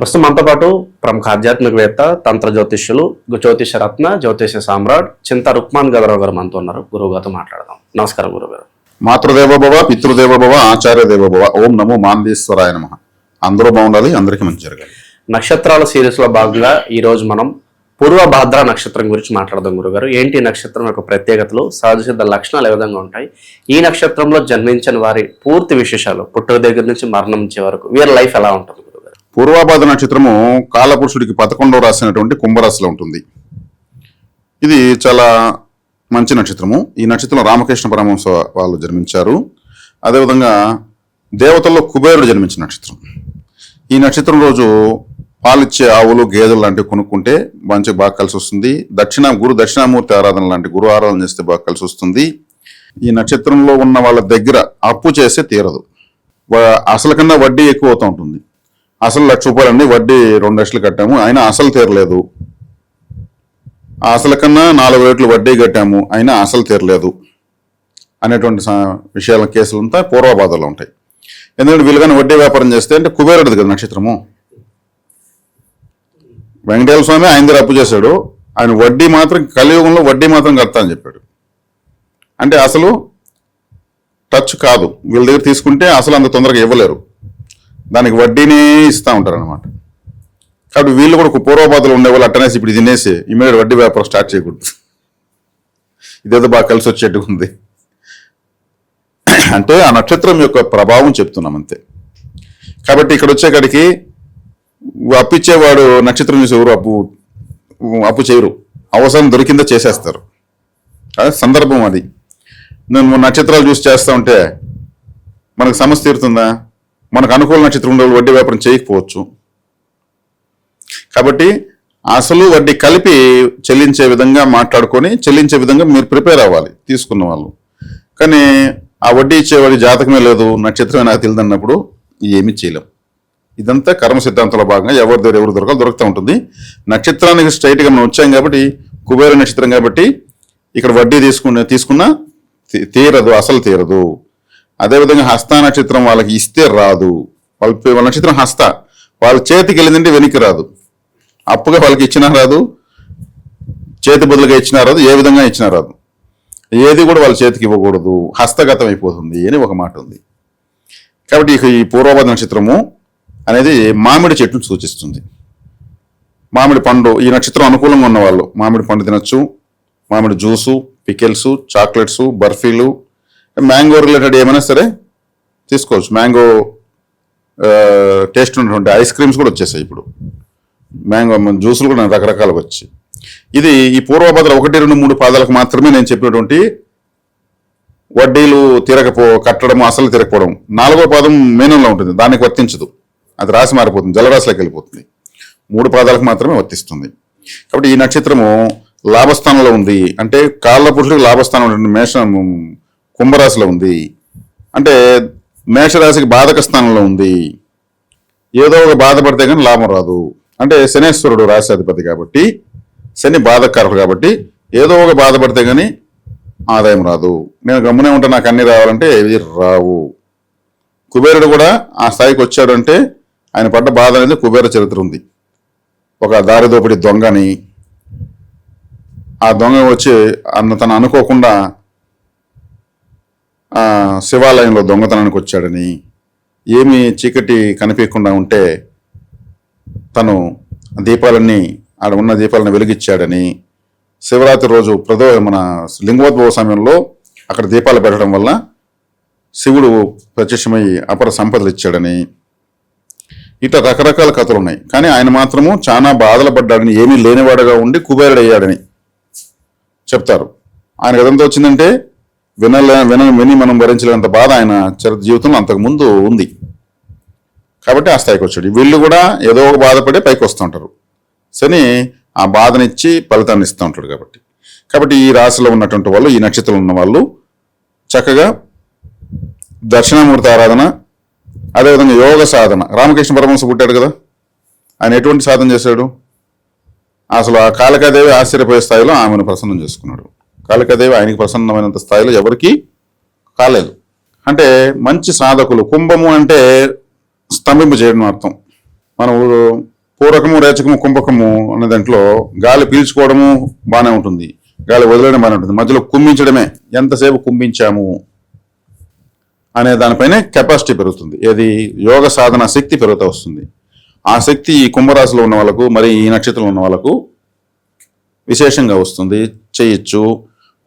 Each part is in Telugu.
ప్రస్తుతం మనతో పాటు ప్రముఖ ఆధ్యాత్మికవేత్త, తంత్ర జ్యోతిష్యులు, జ్యోతిష రత్న, జ్యోతిష సామ్రాట్ చింతా రుక్మాన్ గదరావు గారు మనతో ఉన్నారు. గురువు గారితో మాట్లాడదాం. నమస్కారం గురుగారు. మాతృదేవోభవ, పితృదేవోభవ, ఆచార్య దేవోభవ. ఓం నమో మాందేశ్వరాయ నమః. అందరూ బాగుండాలి, అందరికీ మంచి జరగాలి. నక్షత్రాల సిరీస్ లో భాగంగా ఈ రోజు మనం పూర్వభాద్ర నక్షత్రం గురించి మాట్లాడదాం. గురుగారు, ఏంటి నక్షత్రం యొక్క ప్రత్యేకతలు, సహజసిద్ధ లక్షణాలు ఏ విధంగా ఉంటాయి, ఈ నక్షత్రంలో జన్మించిన వారి పూర్తి విశేషాలు, పుట్టుక దగ్గర నుంచి మరణించే వరకు వీరి లైఫ్ ఎలా ఉంటుంది గురుగారు? పూర్వభాద్ర నక్షత్రము కాలపురుషుడికి 11వ రాసినటువంటి కుంభరాశిలో ఉంటుంది. ఇది చాలా మంచి నక్షత్రము. ఈ నక్షత్రం రామకృష్ణ పరమహంస వాళ్ళు జన్మించారు. అదేవిధంగా దేవతల్లో కుబేరుడు జన్మించిన నక్షత్రం. ఈ నక్షత్రం రోజు పాలిచ్చే ఆవులు, గేదెలు లాంటివి కొనుక్కుంటే మంచిగా బాగా కలిసి వస్తుంది. దక్షిణామూర్తి ఆరాధన లాంటి గురు ఆరాధన చేస్తే బాగా కలిసి వస్తుంది. ఈ నక్షత్రంలో ఉన్న వాళ్ళ దగ్గర అప్పు చేస్తే తీరదు. అసలు కన్నా వడ్డీ ఎక్కువ అవుతూ ఉంటుంది. అసలు 1,00,000 రూపాయలన్నీ వడ్డీ 2 లక్షలు కట్టాము, అయినా అసలు తీరలేదు. అసలు కన్నా 4 రేట్లు వడ్డీ కట్టాము, అయినా అసలు తీరలేదు అనేటువంటి విషయాల కేసులంతా పూర్వభాద్రలో ఉంటాయి. ఎందుకంటే వీళ్ళు కానీ వడ్డీ వ్యాపారం చేస్తే, అంటే కుబేరుడిది కదా నక్షత్రము. వెంకటేశ్వర స్వామి ఆయన దగ్గర అప్పు చేశాడు, ఆయన వడ్డీ మాత్రం కలియుగంలో వడ్డీ మాత్రం కడతా అని చెప్పాడు. అంటే అసలు టచ్ కాదు, వీళ్ళ దగ్గర తీసుకుంటే అసలు అంత తొందరగా ఇవ్వలేరు, దానికి వడ్డీనే ఇస్తూ ఉంటారు అనమాట. కాబట్టి వీళ్ళు కూడా పూర్వభాద్రలో ఉండేవాళ్ళు అట్టనేసి ఇప్పుడు తినేసి ఇమీడియట్ వడ్డీ వ్యాపారం స్టార్ట్ చేయకూడదు. ఇదేదో బాగా కలిసి వచ్చేట్టుగా ఉంది. అంటే ఆ నక్షత్రం యొక్క ప్రభావం చెప్తున్నాం అంతే. కాబట్టి ఇక్కడ వచ్చేకాడికి అప్పు ఇచ్చేవాడు నక్షత్రం చూసి ఎవరు అప్పు చేయరు, అవసరం దొరికిందో చేసేస్తారు. అదే సందర్భం అది. నేను నక్షత్రాలు చూసి చేస్తా ఉంటే మనకు సమస్య తీరుతుందా? మనకు అనుకూల నక్షత్రం ఉండే వడ్డీ వ్యాపారం చేయకపోవచ్చు. కాబట్టి అసలు వడ్డీ కలిపి చెల్లించే విధంగా మాట్లాడుకొని చెల్లించే విధంగా మీరు ప్రిపేర్ అవ్వాలి తీసుకున్న వాళ్ళు. కానీ ఆ వడ్డీ ఇచ్చేవాడి జాతకమే లేదు, నక్షత్రమే నాకు తెలియదన్నప్పుడు ఏమీ చేయలేం. ఇదంతా కర్మ సిద్ధాంతంలో భాగంగా ఎవరి దగ్గర ఎవరు దొరుకుతూ ఉంటుంది. నక్షత్రానికి స్ట్రైట్గా మనం వచ్చాం కాబట్టి, కుబేర నక్షత్రం కాబట్టి ఇక్కడ వడ్డీ తీసుకున్నా తీరదు, అసలు తీరదు. అదేవిధంగా హస్త నక్షత్రం వాళ్ళకి ఇస్తే రాదు. వాళ్ళ నక్షత్రం హస్త, వాళ్ళ చేతికి వెళ్ళిందంటే వెనక్కి రాదు. అప్పుగా వాళ్ళకి ఇచ్చినా రాదు, చేతి బదులుగా ఇచ్చినా రాదు, ఏ విధంగా ఇచ్చినా రాదు. ఏది కూడా వాళ్ళ చేతికి ఇవ్వకూడదు, హస్తగతం అయిపోతుంది అని ఒక మాట ఉంది. కాబట్టి ఈ పూర్వభాద్ర నక్షత్రము అనేది మామిడి చెట్టును సూచిస్తుంది. మామిడి పండు, ఈ నక్షత్రం అనుకూలంగా ఉన్నవాళ్ళు మామిడి పండు తినచ్చు. మామిడి జ్యూసు, పికెల్స్, చాక్లెట్స్, బర్ఫీలు, మ్యాంగో రిలేటెడ్ ఏమైనా సరే తీసుకోవచ్చు. మ్యాంగో టేస్ట్ ఉన్నటువంటి ఐస్ క్రీమ్స్ కూడా వచ్చేసాయి ఇప్పుడు. మ్యాంగో జ్యూసులు కూడా రకరకాలుగా వచ్చాయి. ఇది ఈ పూర్వభాద్ర 1, 2, 3 పాదాలకు మాత్రమే నేను చెప్పినటువంటి వడ్డీలు కట్టడం, అసలు తిరగకపోవడం. 4వ పాదం మీనంలో ఉంటుంది, దానికి వర్తించదు. అది రాశి మారిపోతుంది, జలరాశిలోకి వెళ్ళిపోతుంది. 3 పాదాలకు మాత్రమే వర్తిస్తుంది. కాబట్టి ఈ నక్షత్రము లాభస్థానంలో ఉంది. అంటే కాలపురుషుడికి లాభస్థానం కుంభరాశిలో ఉంది. అంటే మేషరాశికి బాధక స్థానంలో ఉంది. ఏదో ఒక బాధపడితే కానీ లాభం రాదు. అంటే శనేశ్వరుడు రాశాధిపతి కాబట్టి, శని బాధకారకుడు కాబట్టి ఏదో ఒక బాధపడితే కానీ ఆదాయం రాదు. నేను గమ్మునే ఉంటా, నాకు అన్ని రావాలంటే ఇవి రావు. కుబేరుడు కూడా ఆ స్థాయికి వచ్చాడంటే ఆయన పడ్డ బాధ అనేది కుబేర చరిత్ర ఉంది. ఒక దారిదోపిడి దొంగని, ఆ దొంగ వచ్చి తను అనుకోకుండా శివాలయంలో దొంగతనానికి వచ్చాడని, ఏమీ చీకటి కనిపించకుండా ఉంటే తను దీపాలన్నీ ఆడ ఉన్న దీపాలను వెలిగించాడని, శివరాత్రి రోజు మన లింగోద్భవ సమయంలో అక్కడ దీపాలు పెట్టడం వల్ల శివుడు ప్రత్యక్షమై అపర సంపదలు ఇచ్చాడని, ఇట్లా రకరకాల కథలు ఉన్నాయి. కానీ ఆయన మాత్రము చాలా బాధలు పడ్డాడని, ఏమీ లేనివాడుగా ఉండి కుబేరుడయ్యాడని చెప్తారు. ఆయన కథంతో వచ్చిందంటే విని మనం భరించలేనంత బాధ ఆయన జీవితంలో అంతకుముందు ఉంది. కాబట్టి ఆ స్థాయికి వచ్చాడు. వీళ్ళు కూడా ఏదో ఒక బాధపడే పైకి వస్తూ ఉంటారు. శని ఆ బాధనిచ్చి ఫలితాన్ని ఇస్తూ ఉంటాడు. కాబట్టి ఈ రాశిలో ఉన్నటువంటి వాళ్ళు, ఈ నక్షత్రంలో ఉన్న వాళ్ళు చక్కగా దక్షిణామూర్తి ఆరాధన, అదేవిధంగా యోగ సాధన. రామకృష్ణ పరమహంస పుట్టాడు కదా, ఆయన ఎటువంటి సాధన చేశాడు? అసలు ఆ కాళికాదేవి ఆశ్చర్యపోయే స్థాయిలో ఆమెను ప్రసన్నం చేసుకున్నాడు. కాళికాదేవి ఆయనకి ప్రసన్నమైనంత స్థాయిలో ఎవరికి కాలేదు. అంటే మంచి సాధకులు. కుంభము అంటే స్తంభింప చేయడం అర్థం. మనం పూరకము, రేచకము, కుంభకము అనే దాంట్లో గాలి పీల్చుకోవడము బాగానే ఉంటుంది, గాలి వదిలేయడం బాగానే ఉంటుంది, మధ్యలో కుంభించడమే, ఎంతసేపు కుంభించాము అనే దానిపైనే కెపాసిటీ పెరుగుతుంది. ఏది యోగ సాధన శక్తి పెరుగుతూ వస్తుంది. ఆ శక్తి ఈ కుంభరాశిలో ఉన్న వాళ్ళకు, మరి ఈ నక్షత్రంలో ఉన్న వాళ్ళకు విశేషంగా వస్తుంది, చేయొచ్చు.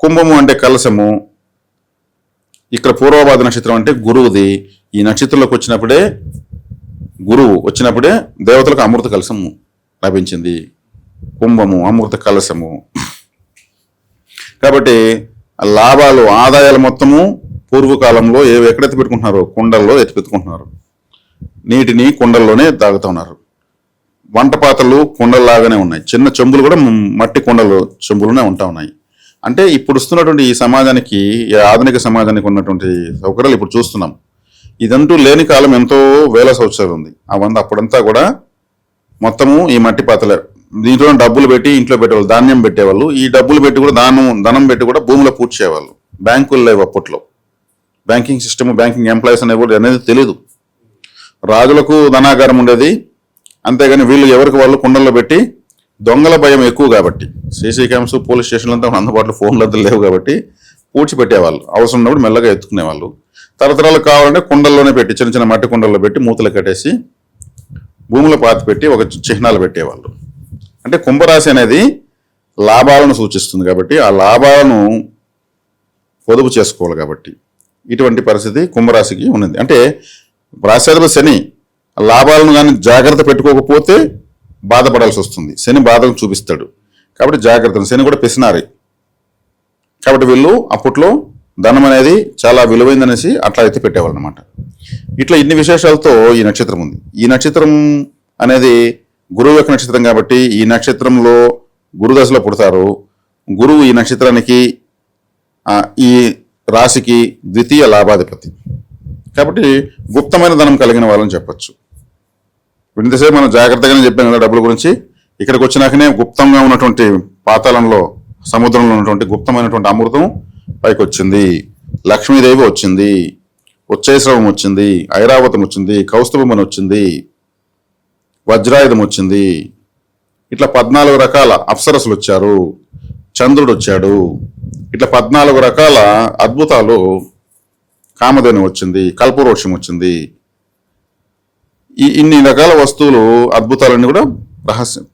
కుంభము అంటే కలశము, ఇక్కడ పూర్వభాద్ర నక్షత్రం అంటే గురువుది. ఈ నక్షత్రంలోకి వచ్చినప్పుడే, గురువు వచ్చినప్పుడే దేవతలకు అమృత కలశము లభించింది. కుంభము అమృత కలశము. కాబట్టి లాభాలు, ఆదాయాలు మొత్తము పూర్వకాలంలో ఎక్కడైతే పెట్టుకుంటున్నారో కుండల్లో ఎత్తిపెట్టుకుంటున్నారు. నీటిని కుండల్లోనే తాగుతున్నారు. వంట పాత్రలు కుండల్లాగానే ఉన్నాయి, చిన్న చెంబులు కూడా మట్టి కుండలు చెంబులునే ఉంటా ఉన్నాయి. అంటే ఇప్పుడు వస్తున్నటువంటి ఈ సమాజానికి, ఈ ఆధునిక సమాజానికి ఉన్నటువంటి సౌకర్యాలు ఇప్పుడు చూస్తున్నాం. ఇదంటూ లేని కాలం ఎంతో వేల సంవత్సరాలు ఉంది. అప్పుడంతా కూడా మొత్తము ఈ మట్టి పాత్రలే. దీంట్లో డబ్బులు పెట్టి ఇంట్లో పెట్టేవాళ్ళు, ధాన్యం పెట్టేవాళ్ళు. ఈ డబ్బులు పెట్టి కూడా ధనం పెట్టి కూడా భూమిలో పూడ్చేవాళ్ళు. బ్యాంకులు లేవు అప్పట్లో, బ్యాంకింగ్ సిస్టమ్, బ్యాంకింగ్ ఎంప్లాయీస్ అనేది తెలియదు. రాజులకు ధనాగారం ఉండేది, అంతేగాని వీళ్ళు ఎవరికి వాళ్ళు కుండల్లో పెట్టి, దొంగల భయం ఎక్కువ కాబట్టి, సీసీ క్యామ్స్, పోలీస్ స్టేషన్లు అంతా అందుబాటులో ఫోన్లు అంతా లేవు కాబట్టి పూడ్చిపెట్టేవాళ్ళు. అవసరం ఉన్నప్పుడు మెల్లగా ఎత్తుకునేవాళ్ళు. తరతరాలు కావాలంటే కుండల్లోనే పెట్టి, చిన్న చిన్న మట్టి కుండల్లో పెట్టి మూతలు కట్టేసి భూమిలో పాతి పెట్టి ఒక చిహ్నాలు పెట్టేవాళ్ళు. అంటే కుంభరాశి అనేది లాభాలను సూచిస్తుంది కాబట్టి ఆ లాభాలను పొదుపు చేసుకోవాలి. కాబట్టి ఇటువంటి పరిస్థితి కుంభరాశికి ఉన్నది. అంటే రాశాధిపతి శని లాభాలను కానీ జాగ్రత్త పెట్టుకోకపోతే బాధపడాల్సి వస్తుంది. శని బాధలు చూపిస్తాడు కాబట్టి జాగ్రత్త. శని కూడా పిసినారి కాబట్టి వీళ్ళు అప్పట్లో ధనం అనేది చాలా విలువైందనేసి అట్లా అయితే పెట్టేవాళ్ళు అనమాట. ఇట్లా ఇన్ని విశేషాలతో ఈ నక్షత్రం ఉంది. ఈ నక్షత్రం అనేది గురువు యొక్క నక్షత్రం కాబట్టి ఈ నక్షత్రంలో గురుదశలో పుడతారు. గురువు ఈ నక్షత్రానికి, ఈ రాశికి ద్వితీయ లాభాధిపతి కాబట్టి గుప్తమైన ధనం కలిగిన వాళ్ళని చెప్పచ్చు. ఇంతసేపు మనం జాగ్రత్తగానే చెప్పాం కదా డబ్బుల గురించి. ఇక్కడికి వచ్చినాకనే గుప్తంగా ఉన్నటువంటి పాతాళంలో, సముద్రంలో ఉన్నటువంటి గుప్తమైనటువంటి అమృతం పైకి వచ్చింది. లక్ష్మీదేవి వచ్చింది, ఉచ్చైశ్రవం వచ్చింది, ఐరావతం వచ్చింది, కౌస్తుభమని వచ్చింది, వజ్రాయుధం వచ్చింది. ఇట్లా 14 రకాల అప్సరసులు వచ్చారు, చంద్రుడు వచ్చాడు. ఇట్లా 14 రకాల అద్భుతాలు, కామధేను వచ్చింది, కల్పవృక్షం వచ్చింది. ఇన్ని రకాల వస్తువులు, అద్భుతాలన్నీ కూడా రహస్యం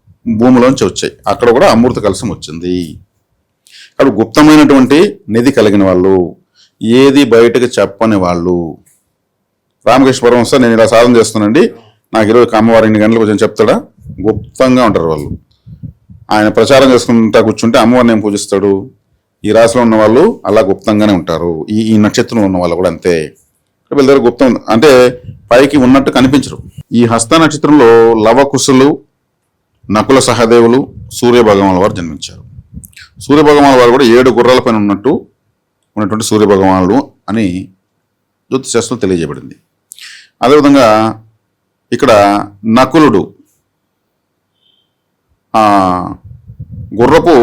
భూమిలోంచి వచ్చాయి. అక్కడ కూడా అమృత కలశం వచ్చింది. అక్కడ గుప్తమైనటువంటి నిధి కలిగిన వాళ్ళు, ఏది బయటకు చెప్పని వాళ్ళు. రామకృష్ణ పరమహంస నేను ఇలా సాధన చేస్తున్నానండి, నాకు ఈరోజు అమ్మవారు 8 గంటలకు వచ్చి చెప్తాడా? గుప్తంగా ఉంటారు వాళ్ళు. ఆయన ప్రచారం చేసుకుంటా కూర్చుంటే అమ్మవారిని ఏం పూజిస్తాడు? ఈ రాశిలో ఉన్న వాళ్ళు అలా గుప్తంగానే ఉంటారు. ఈ నక్షత్రంలో ఉన్న వాళ్ళు కూడా అంతే. వీళ్ళ దగ్గర గుప్తం అంటే పైకి ఉన్నట్టు కనిపించరు. ఈ హస్త నక్షత్రంలో లవకుశులు, నకుల సహదేవులు, సూర్య భగవానుల వారు జన్మించారు. సూర్య భగవానుల వారు కూడా 7 గుర్రాల పైన ఉన్నటువంటి సూర్య భగవానులు అని జ్యోతిశాస్త్రం తెలియజేయబడింది. అదేవిధంగా ఇక్కడ నకులుడు గుర్రపు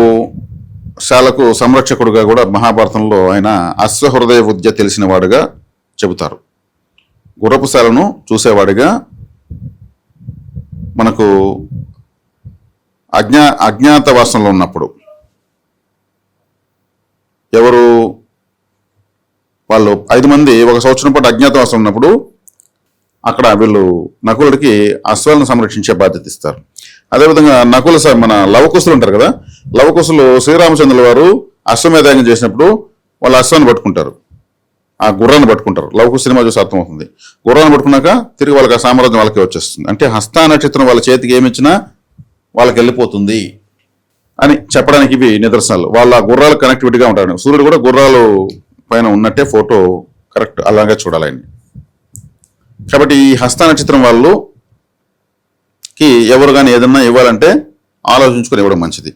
శాలకు సంరక్షకుడుగా కూడా మహాభారతంలో ఆయన అశ్వహృదయ విద్య తెలిసిన వాడుగా చెబుతారు. గుర్రపు శాలను చూసేవాడిగా మనకు అజ్ఞాతవాసంలో ఉన్నప్పుడు ఎవరు వాళ్ళు 5 మంది 1 సంవత్సరం పాటు అజ్ఞాతవాసం ఉన్నప్పుడు అక్కడ వీళ్ళు నకులుడికి అశ్వాలను సంరక్షించే బాధ్యత ఇస్తారు. అదేవిధంగా మన లవకుశులు ఉంటారు కదా, లవకుశులు శ్రీరామచంద్రుల వారు అశ్వమేధయాగం చేసినప్పుడు వాళ్ళు అశ్వాన్ని పట్టుకుంటారు, ఆ గుర్రాన్ని పట్టుకుంటారు. లవకుశ సినిమా చూసి అర్థమవుతుంది. గుర్రాన్ని పట్టుకున్నాక తిరిగి వాళ్ళకి ఆ సామ్రాజ్యం వాళ్ళకి వచ్చేస్తుంది. అంటే హస్త నక్షత్రం వాళ్ళ చేతికి ఏమిచ్చినా వాళ్ళకి వెళ్ళిపోతుంది అని చెప్పడానికి ఇవి నిదర్శనాలు. వాళ్ళ గుర్రాలు కనెక్టివిటీగా ఉంటారు. సూర్యుడు కూడా గుర్రాలు పైన ఉన్నట్టే ఫోటో కరెక్ట్ అలాగే చూడాలని. కాబట్టి ఈ హస్త నక్షత్రం వాళ్ళకి ఎవరు కానీ ఏదన్నా ఇవ్వాలంటే ఆలోచించుకొని ఇవ్వడం మంచిది.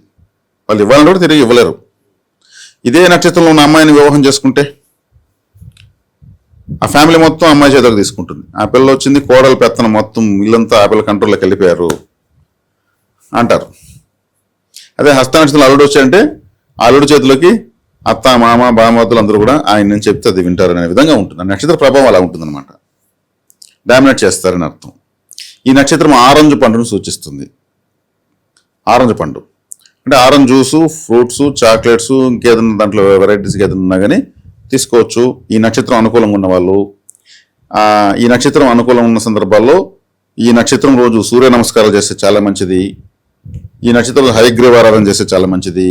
వాళ్ళు ఇవ్వాలంటే కూడా తిరిగి ఇవ్వలేరు. ఇదే నక్షత్రంలో ఉన్న అమ్మాయిని వివాహం చేసుకుంటే ఆ ఫ్యామిలీ మొత్తం అమ్మాయి చేతికి తీసుకుంటుంది. ఆ పిల్ల వచ్చింది, కోడలు పెత్తనం మొత్తం ఇల్లంతా ఆ పిల్ల కంట్రోల్లోకి వెళ్ళిపోయారు అంటారు. అదే హస్త నక్షత్రంలో అల్లుడు వచ్చాయంటే అల్లుడు చేతిలోకి అత్త, మామ, బామతులు అందరూ కూడా ఆయన నేను చెప్తే అది వింటారు అనే విధంగా ఉంటుంది. నక్షత్ర ప్రభావం అలా ఉంటుంది అనమాట. డామినేట్ చేస్తారని అర్థం. ఈ నక్షత్రం ఆరెంజ్ పండును సూచిస్తుంది. ఆరెంజ్ పండు అంటే ఆరెంజ్ జ్యూసు, ఫ్రూట్స్, చాక్లెట్స్, ఇంకేదైనా దాంట్లో వెరైటీస్ ఏదైనా ఉన్నా కానీ తీసుకోవచ్చు. ఈ నక్షత్రం అనుకూలంగా ఉన్న వాళ్ళు, ఈ నక్షత్రం అనుకూలంగా ఉన్న సందర్భాల్లో ఈ నక్షత్రం రోజు సూర్య నమస్కారాలు చేస్తే చాలా మంచిది. ఈ నక్షత్రం హయగ్రీవ ఆరాధన చేస్తే చాలా మంచిది.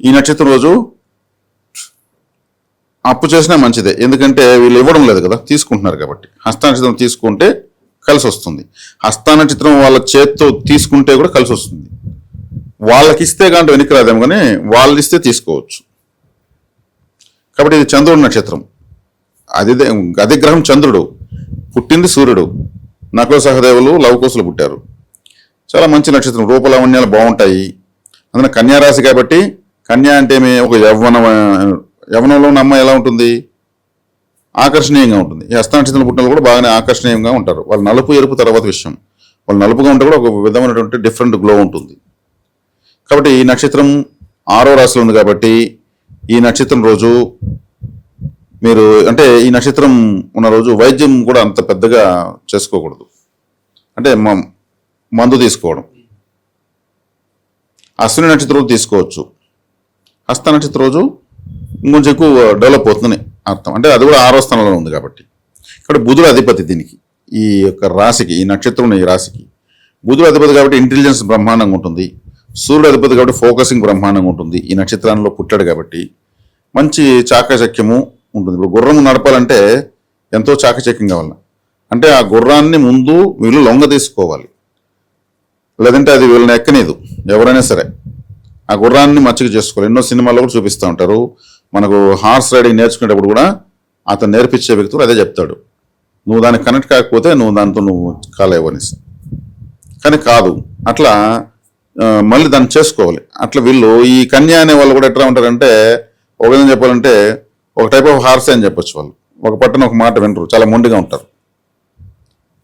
ఈ నక్షత్రం రోజు అప్పు చేసినా మంచిదే, ఎందుకంటే వీళ్ళు ఇవ్వడం లేదు కదా, తీసుకుంటున్నారు కాబట్టి. హస్త నక్షత్రం తీసుకుంటే కలిసి వస్తుంది. హస్త నక్షత్రం వాళ్ళ చేత్తో తీసుకుంటే కూడా కలిసి వస్తుంది. వాళ్ళకి ఇస్తే కానీ వెనక్కి రాదేమో, కానీ వాళ్ళు ఇస్తే తీసుకోవచ్చు. కాబట్టి ఇది చంద్రుడి నక్షత్రం. అదే గ్రహం చంద్రుడు, పుట్టింది సూర్యుడు. నకుల సహదేవులు లవకుశులు పుట్టారు. చాలా మంచి నక్షత్రం, రూపలావణ్యాలు బాగుంటాయి. అందులో కన్యా రాశి కాబట్టి, కన్యా అంటే ఒక యవ్వనంలో ఉన్న అమ్మాయి ఎలా ఉంటుంది, ఆకర్షణీయంగా ఉంటుంది. ఈ హస్త నక్షత్రం పుట్టిన కూడా బాగానే ఆకర్షణీయంగా ఉంటారు. వాళ్ళు నలుపు ఎరుపు తర్వాత విషయం, వాళ్ళు నలుపుగా ఉంటే కూడా ఒక విధమైనటువంటి డిఫరెంట్ గ్లో ఉంటుంది. కాబట్టి ఈ నక్షత్రం 6వ రాశిలో ఉంది కాబట్టి ఈ నక్షత్రం రోజు మీరు అంటే ఈ నక్షత్రం ఉన్న రోజు వైద్యం కూడా అంత పెద్దగా చేసుకోకూడదు. అంటే మందు తీసుకోవడం. అశ్విని నక్షత్రం రోజు తీసుకోవచ్చు. హస్త నక్షత్రం రోజు ఇంకొంచెం ఎక్కువ డెవలప్ అవుతుందని అర్థం. అంటే అది కూడా 6వ స్థానంలో ఉంది కాబట్టి. ఇక్కడ బుధుడు అధిపతి దీనికి, ఈ యొక్క రాశికి, ఈ నక్షత్రం ఈ రాశికి బుధుడు అధిపతి కాబట్టి ఇంటెలిజెన్స్ బ్రహ్మాండంగా ఉంటుంది. సూర్యుడు అధిపతి కాబట్టి ఫోకసింగ్ బ్రహ్మాండంగా ఉంటుంది. ఈ నక్షత్రంలో పుట్టాడు కాబట్టి మంచి చాకచక్యము ఉంటుంది. ఇప్పుడు గుర్రం నడపాలంటే ఎంతో చాకచక్యం కావాలి. అంటే ఆ గుర్రాన్ని ముందు వీళ్ళు లొంగ తీసుకోవాలి, లేదంటే అది వీళ్ళని ఎక్కనేదు. ఎవరైనా సరే ఆ గుర్రాన్ని మచ్చిక చేసుకోవాలి. ఎన్నో సినిమాల్లో కూడా చూపిస్తూ ఉంటారు. మనకు హార్స్ రైడింగ్ నేర్చుకునేటప్పుడు కూడా అతను నేర్పించే వ్యక్తులు అదే చెప్తాడు, నువ్వు దానికి కనెక్ట్ కాకపోతే నువ్వు దాంతో నువ్వు కాలేవనేసి. కానీ కాదు, అట్లా మళ్ళీ దాన్ని చేసుకోవాలి. అట్లా వీళ్ళు ఈ కన్యా అనే వాళ్ళు కూడా ఎట్లా ఉంటారంటే, ఒక విధంగా చెప్పాలంటే ఒక టైప్ ఆఫ్ హార్స్ అని చెప్పొచ్చు. వాళ్ళు ఒక పట్టణ ఒక మాట వినరు, చాలా మొండిగా ఉంటారు.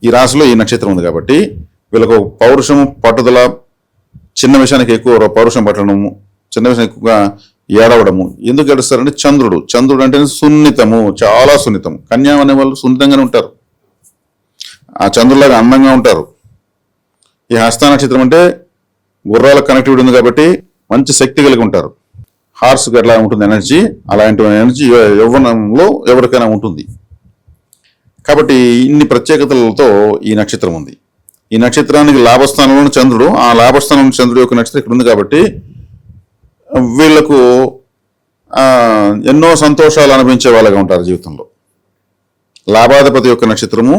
ఈ రాశిలో ఈ నక్షత్రం ఉంది కాబట్టి వీళ్ళకు పౌరుషము, పట్టుదల, చిన్న విషయానికి ఎక్కువ పౌరుషం పట్టడము, చిన్న విషయం ఎక్కువగా ఏడవడము. ఎందుకు ఏడుస్తారంటే చంద్రుడు అంటే సున్నితము, చాలా సున్నితం. కన్యా అనే వాళ్ళు సున్నితంగానే ఉంటారు, ఆ చంద్రులాగా అందంగా ఉంటారు. ఈ హస్త నక్షత్రం అంటే గుర్రాలకు కనెక్టివిటీ ఉంది కాబట్టి మంచి శక్తి కలిగి ఉంటారు. హార్స్కి ఎట్లా ఉంటుంది ఎనర్జీ, అలాంటి ఎనర్జీ యవ్వనంలో ఎవరికైనా ఉంటుంది. కాబట్టి ఇన్ని ప్రత్యేకతలతో ఈ నక్షత్రం ఉంది. ఈ నక్షత్రానికి లాభస్థానంలో చంద్రుడు, ఆ లాభస్థానంలో చంద్రుడు యొక్క నక్షత్రం ఇక్కడ ఉంది కాబట్టి వీళ్లకు ఎన్నో సంతోషాలు అనిపించే వాళ్ళగా ఉంటారు జీవితంలో. లాభాధిపతి యొక్క నక్షత్రము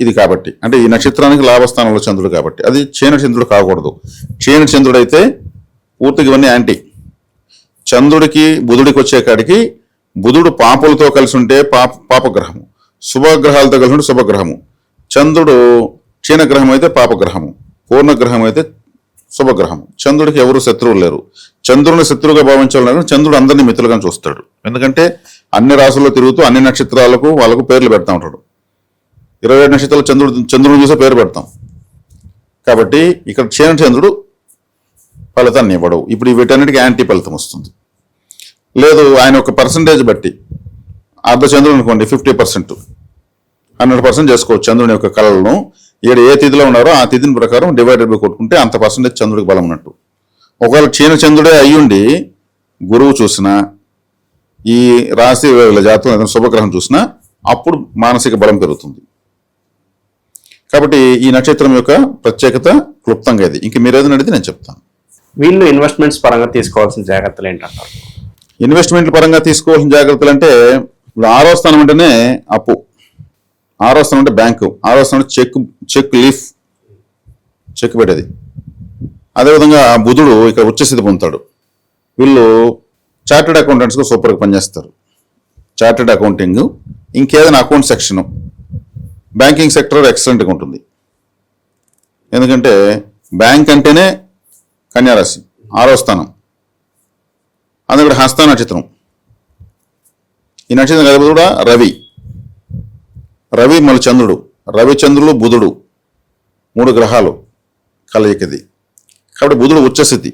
ఇది కాబట్టి, అంటే ఈ నక్షత్రానికి లాభస్థానంలో చంద్రుడు కాబట్టి అది క్షీణ చంద్రుడు కాకూడదు. క్షీణ చంద్రుడు అయితే పూర్తిగా ఇవన్నీ యాంటీ. చంద్రుడికి బుధుడికి వచ్చే కాడికి బుధుడు పాపులతో కలిసి ఉంటే పాపగ్రహము, శుభగ్రహాలతో కలిసి ఉంటే శుభగ్రహము. చంద్రుడు క్షీణగ్రహం అయితే పాపగ్రహము, పూర్ణగ్రహం అయితే శుభగ్రహము. చంద్రుడికి ఎవరు శత్రువులు లేరు. చంద్రుడిని శత్రువుగా భావించాలని చంద్రుడు అందరినీ మిత్రులుగా చూస్తాడు. ఎందుకంటే అన్ని రాశుల్లో తిరుగుతూ అన్ని నక్షత్రాలకు వాళ్ళకు పేర్లు పెడతా ఉంటాడు. 27 నక్షత్రాలు చంద్రుడిని చూసే పేరు పెడతాం. కాబట్టి ఇక్కడ క్షీణ చంద్రుడు ఫలితాన్ని ఇవ్వడు. ఇప్పుడు వీటన్నిటికీ యాంటీ ఫలితం వస్తుంది. లేదు, ఆయన ఒక పర్సంటేజ్ బట్టి అర్ధ చంద్రుడు అనుకోండి, 50%, 100% చేసుకోవచ్చు చంద్రుని యొక్క కళలను. ఏ తిథిలో ఉన్నారో ఆ తిథిని ప్రకారం డివైడెడ్ బై కొట్టుకుంటే అంత పర్సంటేజ్ చంద్రుడికి బలం ఉన్నట్టు. ఒకవేళ క్షీణ చంద్రుడే అయ్యుండి గురువు చూసినా, ఈ రాశి జాతకం ఏదైనా శుభగ్రహం చూసినా అప్పుడు మానసిక బలం పెరుగుతుంది. కాబట్టి ఈ నక్షత్రం యొక్క ప్రత్యేకత క్లుప్తంగా ఇది. ఇంక మీరు ఏదైనా అడిగితే నేను చెప్తాను. వీళ్ళు ఇన్వెస్ట్మెంట్స్ పరంగా తీసుకోవాల్సిన జాగ్రత్తలు ఏంటంటారు? ఇన్వెస్ట్మెంట్ల పరంగా తీసుకోవాల్సిన జాగ్రత్తలు అంటే, ఇప్పుడు 6వ స్థానం అంటేనే అప్పు, 6వ స్థానం అంటే బ్యాంకు, 6వ స్థానం చెక్ లీఫ్, చెక్ పెట్టేది. అదేవిధంగా బుధుడు ఇక్కడ ఉచ్చస్థితి పొందుతాడు. వీళ్ళు చార్టెడ్ అకౌంటెంట్స్గా సూపర్గా పనిచేస్తారు. చార్టెడ్ అకౌంటింగ్, ఇంకేదైనా అకౌంట్ సెక్షను, బ్యాంకింగ్ సెక్టర్ ఎక్సలెంట్గా ఉంటుంది. ఎందుకంటే బ్యాంక్ అంటేనే కన్యారాశి, 6వ స్థానం. అందుకని హస్త నక్షత్రం, ఈ నక్షత్రం అధిపతి కూడా రవి మళ్ళీ చంద్రుడు, రవి చంద్రుడు బుధుడు 3 గ్రహాలు కలయికది. కాబట్టి బుధుడు ఉచ్చస్థితి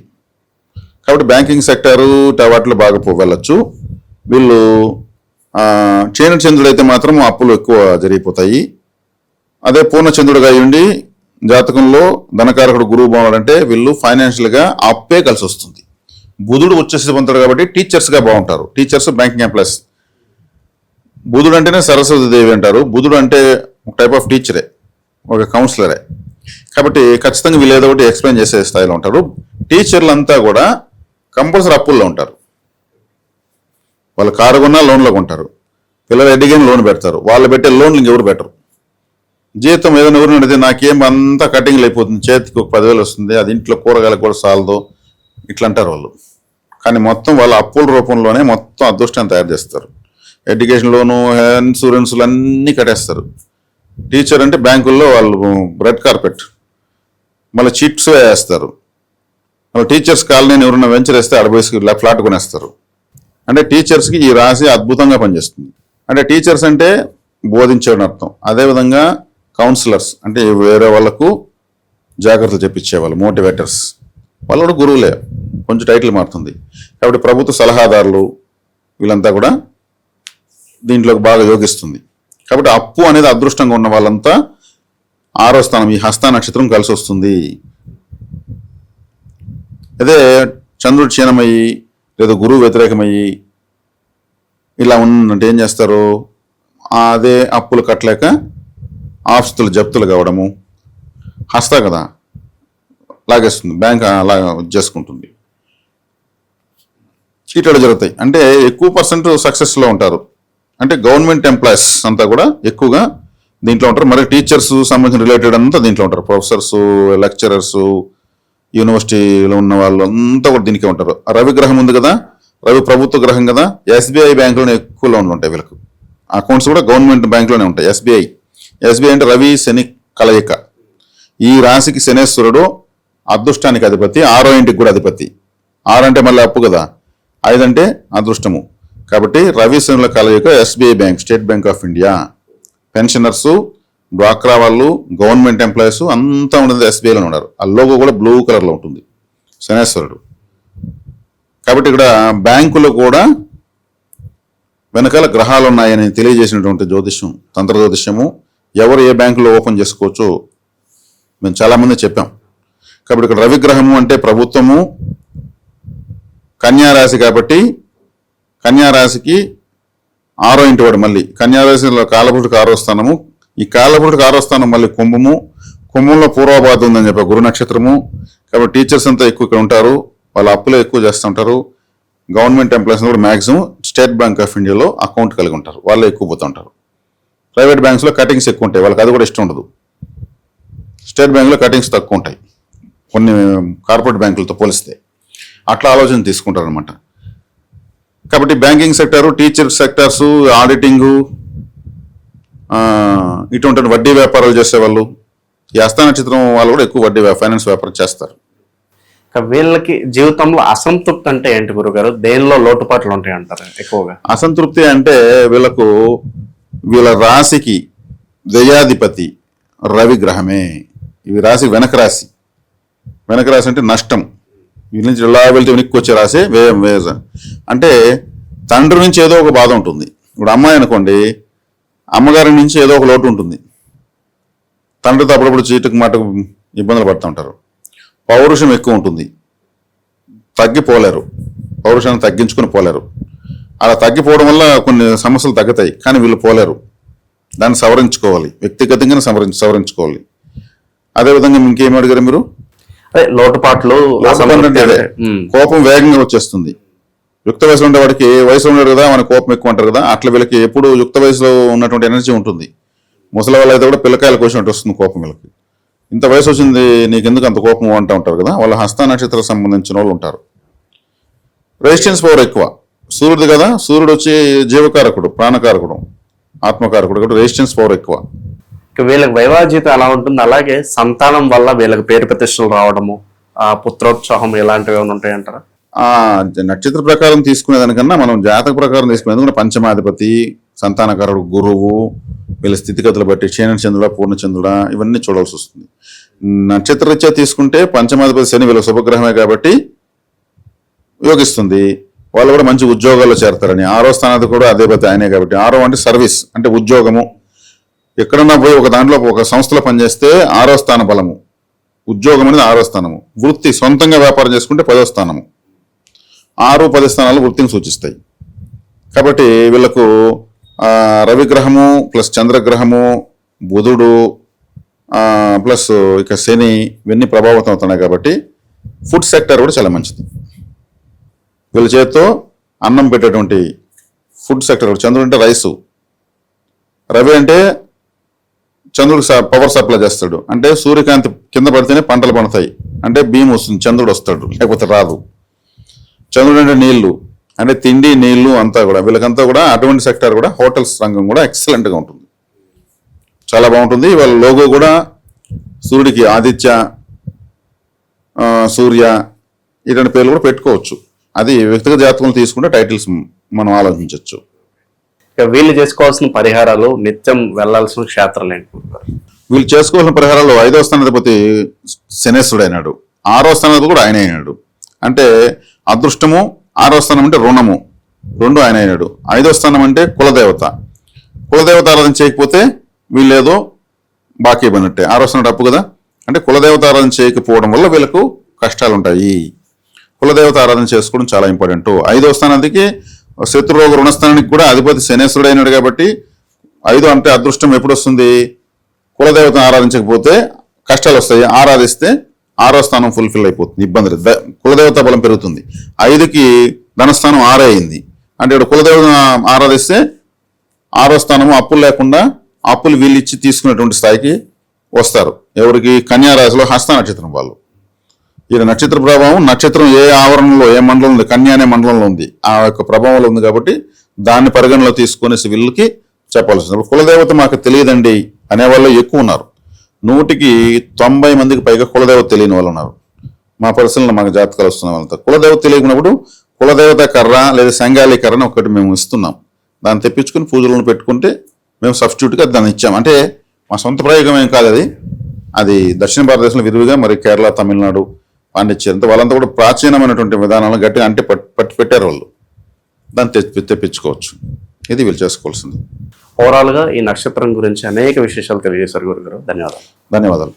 కాబట్టి బ్యాంకింగ్ సెక్టారు వాటిలో బాగా వెళ్ళొచ్చు. వీళ్ళు క్షీణ చంద్రుడు అయితే మాత్రం అప్పులు ఎక్కువ జరిగిపోతాయి. అదే పూర్ణచంద్రుడిగా ఉండి జాతకంలో ధనకారకుడు గురువు బాగున్నాడంటే వీళ్ళు ఫైనాన్షియల్ గా అప్పే కలిసి వస్తుంది. బుధుడు వచ్చేసి పొందుతాడు కాబట్టి టీచర్స్ గా బాగుంటారు. Teachers, banking employees. బుధుడు అంటేనే సరస్వతి దేవి అంటారు. బుధుడు అంటే ఒక టైప్ ఆఫ్ టీచరే, ఒక కౌన్సిలరే. కాబట్టి ఖచ్చితంగా వీళ్ళు ఏదో ఒకటి ఎక్స్ప్లెయిన్ చేసే స్థాయిలో ఉంటారు. టీచర్లు అంతా కూడా కంపల్సరీ అప్పుల్లో ఉంటారు. వాళ్ళు కారు కొన్నా లోన్లో కొంటారు. పిల్లలు ఎడ్డిగిన లోన్ పెడతారు. వాళ్ళు పెట్టే లోన్లు ఇంకెవరు పెట్టరు. జీతం ఏదైనా ఎవరు అడిగితే నాకేం అంతా కటింగ్లు అయిపోతుంది, చేతికి ఒక 10,000 వస్తుంది, అది ఇంట్లో కూరగాయలకు కూడా సాలదు, ఇట్లా అంటారు వాళ్ళు. కానీ మొత్తం వాళ్ళ అప్పుల రూపంలోనే మొత్తం అదృష్టాన్ని తయారు చేస్తారు. ఎడ్యుకేషన్ లోను, ఇన్సూరెన్సులు అన్నీ కట్టేస్తారు. టీచర్ అంటే బ్యాంకుల్లో వాళ్ళు రెడ్ కార్పెట్, మళ్ళీ చిట్స్ వేస్తారు. మళ్ళీ టీచర్స్ కాలనీ ఎవరైనా వెంచర్ వేస్తే అడబోసి ఫ్లాట్ కొనేస్తారు. అంటే టీచర్స్కి ఈ రాశి అద్భుతంగా పనిచేస్తుంది. అంటే టీచర్స్ అంటే బోధించేయడం అర్థం. అదేవిధంగా కౌన్సిలర్స్ అంటే వేరే వాళ్ళకు జాగ్రత్తలు చెప్పించేవాళ్ళు, మోటివేటర్స్, వాళ్ళు కూడా గురువులే, కొంచెం టైటిల్ మారుతుంది. కాబట్టి ప్రభుత్వ సలహాదారులు వీళ్ళంతా కూడా దీంట్లోకి బాగా యోగిస్తుంది. కాబట్టి అప్పు అనేది అదృష్టంగా ఉన్న వాళ్ళంతా 6వ స్థానం ఈ హస్త నక్షత్రం కలిసి వస్తుంది. అదే చంద్రుడు క్షీణమయ్యి లేదా గురువు వ్యతిరేకమయ్యి ఇలా ఉన్నట్టు ఏం చేస్తారు, అదే అప్పులు కట్టలేక ఆస్తులు జప్తులు కావడము, హస్త కదా లాగేస్తుంది, బ్యాంక్ అలా చేసుకుంటుంది, చీటలు జరుగుతాయి. అంటే ఎక్కువ పర్సెంట్ సక్సెస్లో ఉంటారు. అంటే గవర్నమెంట్ ఎంప్లాయీస్ అంతా కూడా ఎక్కువగా దీంట్లో ఉంటారు. మరి టీచర్స్ సంబంధించిన రిలేటెడ్ అంతా దీంట్లో ఉంటారు. ప్రొఫెసర్స్, లెక్చరర్స్, యూనివర్సిటీలో ఉన్న వాళ్ళు అంతా కూడా దీనికే ఉంటారు. రవి గ్రహం ఉంది కదా, రవి ప్రభుత్వ గ్రహం కదా, ఎస్బీఐ బ్యాంకులోనే ఎక్కువ లోన్లు ఉంటాయి వీళ్ళకు. అకౌంట్స్ కూడా గవర్నమెంట్ బ్యాంకులోనే ఉంటాయి. ఎస్బీఐ అంటే రవి శని కలయిక. ఈ రాశికి శనేశ్వరుడు అదృష్టానికి అధిపతి, 6వ ఇంటికి కూడా అధిపతి. 6 అంటే మళ్ళీ అప్పు కదా, 5 అంటే అదృష్టము. కాబట్టి రవి శనుల కలయిక SBI bank, state bank of India. Pensioners, డ్వాక్రా వాళ్ళు, గవర్నమెంట్ ఎంప్లాయీస్ అంతా ఉండేది ఎస్బీఐలో ఉన్నారు. ఆ లోగో కూడా బ్లూ కలర్లో ఉంటుంది, శనేశ్వరుడు. కాబట్టి ఇక్కడ బ్యాంకులో కూడా వెనకాల గ్రహాలు ఉన్నాయని తెలియజేసినటువంటి జ్యోతిష్యం, తంత్ర జ్యోతిష్యము, ఎవరు ఏ బ్యాంకులో ఓపెన్ చేసుకోవచ్చు మేము చాలామంది చెప్పాం. కాబట్టి ఇక్కడ రవి గ్రహము అంటే ప్రభుత్వము, కన్యారాశి కాబట్టి కన్యారాశికి 6వ ఇంటి వాడు, మళ్ళీ కన్యారాశిలో కాలపురుషుడికి 6వ స్థానము. ఈ కాలపురుషుడికి 6వ స్థానం మళ్ళీ కుంభము, కుంభంలో పూర్వభాద్ర ఉందని చెప్పి గురు నక్షత్రము. కాబట్టి టీచర్స్ అంతా ఎక్కువ ఇక్కడ ఉంటారు, వాళ్ళ అప్పులే ఎక్కువ చేస్తుంటారు. గవర్నమెంట్ ఎంప్లాయీస్ కూడా మ్యాక్సిమం స్టేట్ బ్యాంక్ ఆఫ్ ఇండియాలో అకౌంట్ కలిగి ఉంటారు, వాళ్ళే ఎక్కువ పోతుంటారు. ప్రైవేట్ బ్యాంక్స్లో కటింగ్స్ ఎక్కువ ఉంటాయి, వాళ్ళకి అది కూడా ఇష్టం ఉండదు. స్టేట్ బ్యాంకులో కటింగ్స్ తక్కువ ఉంటాయి కొన్ని కార్పొరేట్ బ్యాంకులతో పోలిస్తే. అట్లా ఆలోచన తీసుకుంటారు అనమాట. కాబట్టి బ్యాంకింగ్ సెక్టారు, టీచర్ సెక్టార్స్, ఆడిటింగు, ఇటువంటి వడ్డీ వ్యాపారాలు చేసేవాళ్ళు, ఈ హస్త నక్షత్రం వాళ్ళు కూడా ఎక్కువ వడ్డీ ఫైనాన్స్ వ్యాపారం చేస్తారు. వీళ్ళకి జీవితంలో అసంతృప్తి అంటే ఏంటి గురుగారు? దేనిలో లోటుపాట్లు ఉంటాయి అంటారు ఎక్కువగా? అసంతృప్తి అంటే వీళ్ళ రాశికి వ్యయాధిపతి రవి గ్రహమే. ఇవి రాశి వెనక రాశి అంటే నష్టం. వీళ్ళ నుంచి ఎలా వెళ్తే వెనక్కి వచ్చే రాశి వ్యయం. అంటే తండ్రి నుంచి ఏదో ఒక బాధ ఉంటుంది. ఇప్పుడు అమ్మాయి అనుకోండి, అమ్మగారి నుంచి ఏదో ఒక లోటు ఉంటుంది. తండ్రితో అప్పుడప్పుడు చీటుకు మాటకు ఇబ్బందులు పడుతూ ఉంటారు. పౌరుషం ఎక్కువ ఉంటుంది, తగ్గిపోలేరు, పౌరుషాన్ని తగ్గించుకుని పోలేరు. అలా తగ్గిపోవడం వల్ల కొన్ని సమస్యలు తగ్గుతాయి, కానీ వీళ్ళు పోలేరు. దాన్ని సవరించుకోవాలి, వ్యక్తిగతంగానే సవరించుకోవాలి. అదేవిధంగా ఇంకేం అడిగారు మీరు? లోటుపాట్లు, కోపం వేగంగా వచ్చేస్తుంది. యుక్త వయసులో ఉండేవాడికి, వయసులో ఉన్నాడు కదా మన కోపం ఎక్కువ అంటారు కదా, అట్లా వీళ్ళకి ఎప్పుడు యుక్త వయసులో ఉన్నటువంటి ఎనర్జీ ఉంటుంది. ముసలి వాళ్ళు అయితే కూడా పిల్లకాయల కోసినట్టు వస్తుంది కోపం వీళ్ళకి. ఇంత వయసు వచ్చింది నీకు ఎందుకు అంత కోపం అంటూ ఉంటారు కదా, వాళ్ళ హస్త నక్షత్రం సంబంధించిన వాళ్ళు ఉంటారు. రెసిస్టెన్స్ పవర్ ఎక్కువ. సూర్యుడు కదా, సూర్యుడు వచ్చి జీవకారకుడు, ప్రాణకారకుడు, ఆత్మకారకుడు, కాబట్టి రెసిస్టెన్స్ పవర్ ఎక్కువ. వీళ్ళకి వైవాహ జీవితం ఎలా ఉంటుంది, అలాగే సంతానం వల్ల వీళ్ళకి పేరు ప్రతిష్టలు రావడము, పుత్రోత్సాహం ఇలాంటివి ఏమైనా ఉంటాయంటారా? నక్షత్ర ప్రకారం తీసుకునే దానికన్నా మనం జాతక ప్రకారం తీసుకునే ఎందుకంటే పంచమాధిపతి, సంతానకారుడు గురువు, వీళ్ళ స్థితిగతులు బట్టి క్షీణచంద్రుడా, పూర్ణచంద్రుడా ఇవన్నీ చూడాల్సి వస్తుంది. నక్షత్ర రీత్యా తీసుకుంటే పంచమాధిపతి శని వీళ్ళ శుభగ్రహమే కాబట్టి యోగిస్తుంది. వాళ్ళు కూడా మంచి ఉద్యోగాల్లో చేరతారని. 6వ స్థానాది కూడా అధిపతి ఆయనే కాబట్టి 6వ అంటే సర్వీస్ అంటే ఉద్యోగము, ఎక్కడన్నా పోయి ఒక దాంట్లో ఒక సంస్థలో పనిచేస్తే 6వ స్థాన బలము, ఉద్యోగం అనేది 6వ స్థానము, వృత్తి సొంతంగా వ్యాపారం చేసుకుంటే 10వ స్థానము. 6, 10 స్థానాలు వృత్తిని సూచిస్తాయి. కాబట్టి వీళ్ళకు రవిగ్రహము ప్లస్ చంద్రగ్రహము, బుధుడు ప్లస్ ఇక శని ఇవన్నీ ప్రభావితం అవుతున్నాయి. కాబట్టి ఫుడ్ సెక్టర్ కూడా చాలా మంచిది. వీళ్ళ చేతితో అన్నం పెట్టేటువంటి ఫుడ్ సెక్టర్. చంద్రుడు అంటే రైసు, రవి అంటే చంద్రుడికి పవర్ సప్లై చేస్తాడు. అంటే సూర్యకాంతి కింద పడితేనే పంటలు పండుతాయి, అంటే బియ్యం వస్తుంది, చంద్రుడు వస్తాడు, లేకపోతే రాదు. చంద్రుడు అంటే నీళ్లు, అంటే తిండి నీళ్లు అంతా కూడా వీళ్ళకంతా కూడా అటువంటి సెక్టర్ కూడా హోటల్స్ రంగం కూడా ఎక్సలెంట్గా ఉంటుంది, చాలా బాగుంటుంది. వాళ్ళ లోగో కూడా సూర్యుడికి ఆదిత్య, సూర్య ఇటువంటి పేర్లు కూడా పెట్టుకోవచ్చు. అది వ్యక్తిగత జాతకం తీసుకుంటే టైటిల్స్ మనం ఆలోచించవచ్చు. ఇక వీళ్ళు చేసుకోవాల్సిన పరిహారాలు, నిత్యం వెళ్లాల్సిన క్షేత్రాలు ఏంటి? వీళ్ళు చేసుకోవాల్సిన పరిహారాలు 5వ స్థానాధిపతి శనేశ్వరుడు అయినాడు, 6వ స్థానాధిపతి కూడా ఆయన అయినాడు. అంటే అదృష్టము, 6వ స్థానం అంటే రుణము, 2 ఆయన అయినాడు. 5వ స్థానం అంటే కులదేవత, కులదేవత ఆరాధన చేయకపోతే వీళ్ళేదో బాకీ పడినట్టే. 6వ స్థానం అప్పు కదా, అంటే కులదేవత ఆరాధన చేయకపోవడం వల్ల వీళ్ళకు కష్టాలు ఉంటాయి. కులదేవత ఆరాధన చేసుకోవడం చాలా ఇంపార్టెంట్. 5వ స్థానానికి శత్రురోగ రుణస్థానానికి కూడా అధిపతి శనేశ్వరుడు అయినాడు. కాబట్టి 5 అంటే అదృష్టం ఎప్పుడు వస్తుంది? కులదేవతను ఆరాధించకపోతే కష్టాలు వస్తాయి, ఆరాధిస్తే 6వ స్థానం ఫుల్ఫిల్ అయిపోతుంది, ఇబ్బంది, కులదేవత బలం పెరుగుతుంది. 5కి ధనస్థానం 6 అయింది, అంటే ఇక్కడ కులదేవతను ఆరాధిస్తే 6వ స్థానము అప్పులు లేకుండా అప్పులు వీళ్ళు ఇచ్చి తీసుకునేటువంటి స్థాయికి వస్తారు. ఎవరికి? కన్యా రాశిలో హస్త నక్షత్రం వాళ్ళు. ఈయన నక్షత్ర ప్రభావం, నక్షత్రం ఏ ఆవరణలో ఏ మండలం ఉంది, కన్యా అనే మండలంలో ఉంది, ఆ యొక్క ప్రభావంలో ఉంది. కాబట్టి దాన్ని పరిగణలో తీసుకుని వీళ్ళకి చెప్పాల్సింది. కులదేవత మాకు తెలియదండి అనేవాళ్ళు ఎక్కువ ఉన్నారు. 100కి 90 మందికి పైగా కులదేవత తెలియని వాళ్ళు ఉన్నారు. మా పరిశీలన మాకు జాతకాలు వస్తున్న వాళ్ళంతా కులదేవత తెలియకున్నప్పుడు కులదేవత కర్ర లేదా సంగాలి కర్రని ఒకటి మేము ఇస్తున్నాం. దాన్ని తెప్పించుకుని పూజలను పెట్టుకుంటే మేము సబ్స్టిట్యూట్గా దాన్ని ఇచ్చాం. అంటే మా సొంత ప్రయోగం ఏం కాదు, అది దక్షిణ భారతదేశంలో విరివిగా, మరి కేరళ, తమిళనాడు, పాండిచ్చేరి వాళ్ళంతా కూడా ప్రాచీనమైనటువంటి విధానాలను గట్టిగా అంటే పట్టి పెట్టారు వాళ్ళు. దాన్ని తెప్పించుకోవచ్చు. ఇది వీళ్ళు చేసుకోవాల్సింది. ఓవరాల్ గా ఈ నక్షత్రం గురించి అనేక విశేషాలు తెలియజేశారు గురుగారు. ధన్యవాదాలు. ధన్యవాదాలు.